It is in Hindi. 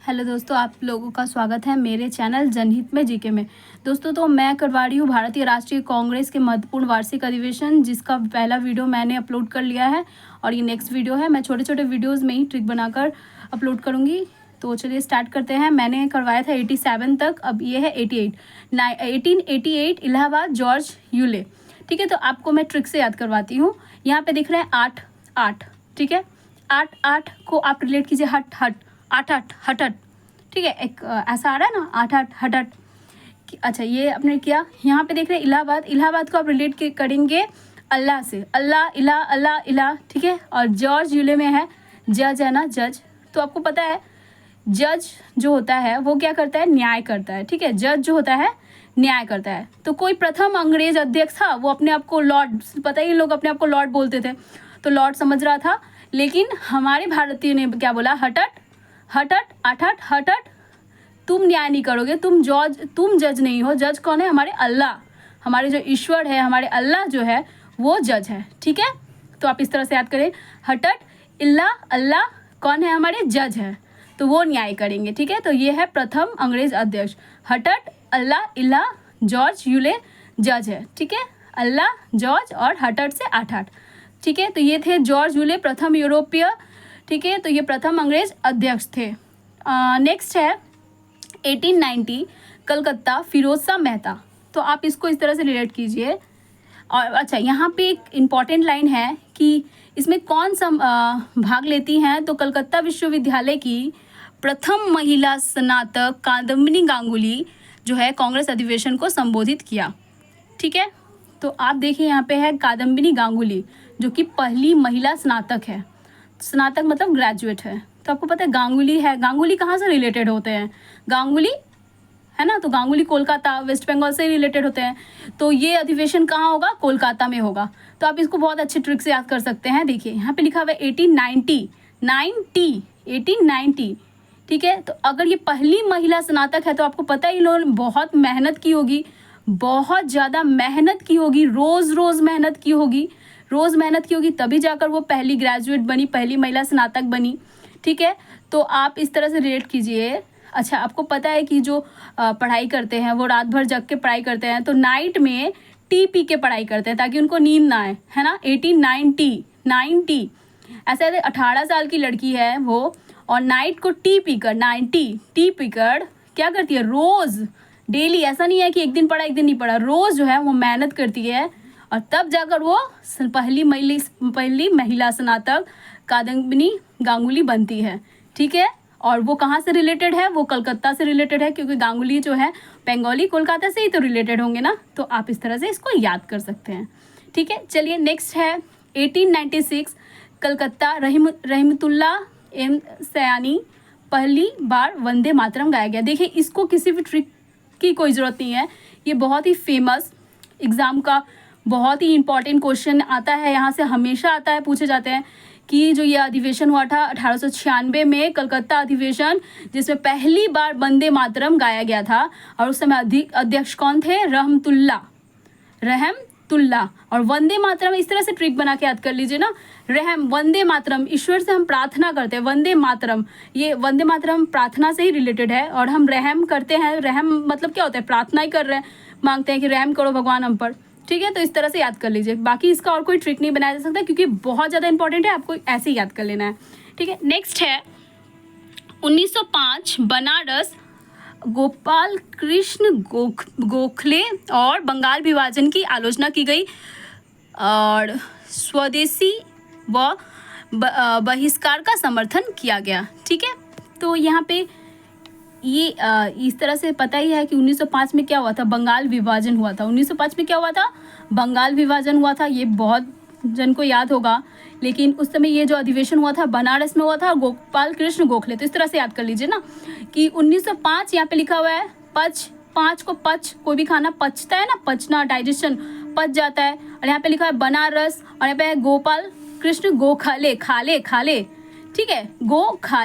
हेलो दोस्तों, आप लोगों का स्वागत है मेरे चैनल जनहित में जीके में। दोस्तों तो मैं करवा रही हूँ भारतीय राष्ट्रीय कांग्रेस के महत्वपूर्ण वार्षिक अधिवेशन, जिसका पहला वीडियो मैंने अपलोड कर लिया है और ये नेक्स्ट वीडियो है। मैं छोटे छोटे वीडियोस में ही ट्रिक बनाकर अपलोड करूँगी। तो चलिए स्टार्ट करते हैं। मैंने करवाया था 87 तक, अब ये है 1888 इलाहाबाद जॉर्ज यूले। ठीक है, तो आपको मैं ट्रिक से याद करवाती हूँ। यहाँ पे दिख रहे हैं 8 8, ठीक है। 8 8 को आप रिलेट कीजिए हट हट, 8 8 हट हट, ठीक है। एक ऐसा आ रहा है ना, 8 8 हट हट। अच्छा, ये आपने किया। यहाँ पे देख रहे हैं इलाहाबाद, इलाहाबाद को आप रिलेट करेंगे अल्लाह से, अल्लाह इला अल्लाह इला, ठीक है। और जॉर्ज यूले में है जज, है ना, जज। तो आपको पता है जज जो होता है वो क्या करता है, न्याय करता है, ठीक है। जज जो होता है न्याय करता है। तो कोई प्रथम अंग्रेज अध्यक्ष था, वो अपने आप को लॉर्ड, पता ही लोग अपने आप को लॉर्ड बोलते थे, तो लॉर्ड समझ रहा था। लेकिन हमारे भारतीय ने क्या बोला, हटट हटट, 8 8 हटट, तुम न्याय नहीं करोगे, तुम जज नहीं हो। जज कौन है, हमारे अल्लाह, हमारे जो ईश्वर है, हमारे अल्लाह जो है वो जज है, ठीक है। तो आप इस तरह से याद करें, हटट इल्ला अल्लाह कौन है, हमारे जज है, तो वो न्याय करेंगे, ठीक है। तो ये है प्रथम अंग्रेज अध्यक्ष, हटट अल्लाह इल्ला जॉर्ज यूले जज है, ठीक है। अल्लाह जॉर्ज और हटट से 8 8, ठीक है। तो ये थे जॉर्ज यूले, प्रथम यूरोपीय, ठीक है। तो ये प्रथम अंग्रेज अध्यक्ष थे। नेक्स्ट है 1890 कलकत्ता फिरोज शाह मेहता। तो आप इसको इस तरह से रिलेट कीजिए। और अच्छा, यहाँ पे एक इम्पॉर्टेंट लाइन है कि इसमें कौन सा भाग लेती हैं, तो कलकत्ता विश्वविद्यालय की प्रथम महिला स्नातक कादम्बिनी गांगुली जो है कांग्रेस अधिवेशन को संबोधित किया, ठीक है। तो आप देखिए यहाँ पे है कादम्बिनी गांगुली, जो कि पहली महिला स्नातक है। स्नातक मतलब ग्रेजुएट है। तो आपको पता है गांगुली है, गांगुली कहाँ से रिलेटेड होते हैं, गांगुली है ना, तो गांगुली कोलकाता वेस्ट बंगाल से रिलेटेड होते हैं। तो ये अधिवेशन कहाँ होगा, कोलकाता में होगा। तो आप इसको बहुत अच्छी ट्रिक से याद कर सकते हैं। देखिए यहाँ पे लिखा हुआ है 1890, ठीक है। तो अगर ये पहली महिला स्नातक है तो आपको पता ही, इन्होंने बहुत मेहनत की होगी, बहुत ज़्यादा मेहनत की होगी, रोज़ मेहनत की होगी, तभी जाकर वो पहली ग्रेजुएट बनी, पहली महिला स्नातक बनी, ठीक है। तो आप इस तरह से रिलेट कीजिए। अच्छा, आपको पता है कि जो पढ़ाई करते हैं वो रात भर जग के पढ़ाई करते हैं, तो नाइट में टी पी के पढ़ाई करते हैं ताकि उनको नींद ना आए, है ना। 1890 ऐसा 18 साल की लड़की है वो, और नाइट को टी पीकर क्या करती है, रोज़ डेली, ऐसा नहीं है कि एक दिन पढ़ा एक दिन नहीं पढ़ा, रोज़ जो है वो मेहनत करती है, और तब जाकर वो पहली महिला स्नातक कादम्बिनी गांगुली बनती है, ठीक है। और वो कहाँ से रिलेटेड है, वो कलकत्ता से रिलेटेड है, क्योंकि गांगुली जो है बंगाली कोलकाता से ही तो रिलेटेड होंगे ना। तो आप इस तरह से इसको याद कर सकते हैं, ठीक है। चलिए नेक्स्ट है 1896 कलकत्ता रहमतुल्लाह एम सयानी, पहली बार वंदे मातरम गाया गया। देखिए इसको किसी भी ट्रिक की कोई ज़रूरत नहीं है, ये बहुत ही फेमस, एग्ज़ाम का बहुत ही इंपॉर्टेंट क्वेश्चन आता है, यहाँ से हमेशा आता है, पूछे जाते हैं कि जो ये अधिवेशन हुआ था 1896 में, कलकत्ता अधिवेशन, जिसमें पहली बार वंदे मातरम गाया गया था, और उस समय अध्यक्ष कौन थे, रहमतुल्लाह। और वंदे मातरम इस तरह से ट्रिक बना के याद कर लीजिए ना, वंदे मातरम, ईश्वर से हम प्रार्थना करते हैं, वंदे मातरम, ये वंदे मातरम प्रार्थना से ही रिलेटेड है। और हम रहम करते हैं, रहम मतलब क्या होता है, प्रार्थना ही कर रहे हैं, मांगते हैं कि रहम करो भगवान हम पर, ठीक है। तो इस तरह से याद कर लीजिए, बाकी इसका और कोई ट्रिक नहीं बनाया जा सकता, क्योंकि बहुत ज़्यादा इंपॉर्टेंट है, आपको ऐसे ही याद कर लेना है, ठीक है। नेक्स्ट है 1905 बनारस गोपाल कृष्ण गोखले और बंगाल विभाजन की आलोचना की गई, और स्वदेशी व बहिष्कार का समर्थन किया गया, ठीक है। तो यहाँ पे ये इस तरह से पता ही है कि 1905 में क्या हुआ था, बंगाल विभाजन हुआ था। 1905 में क्या हुआ था, बंगाल विभाजन हुआ था, ये बहुत जन को याद होगा। लेकिन उस समय ये जो अधिवेशन हुआ था बनारस में हुआ था, गोपाल कृष्ण गोखले। तो इस तरह से याद कर लीजिए ना कि 1905 यहाँ पे लिखा हुआ है, पाँच को पच, कोई भी खाना पचता है ना, पचना, डाइजेशन, पच जाता है। और यहाँ पे लिखा है बनारस, और यहाँ पे है गोपाल कृष्ण गोखले, खाले, ठीक है, गोखले।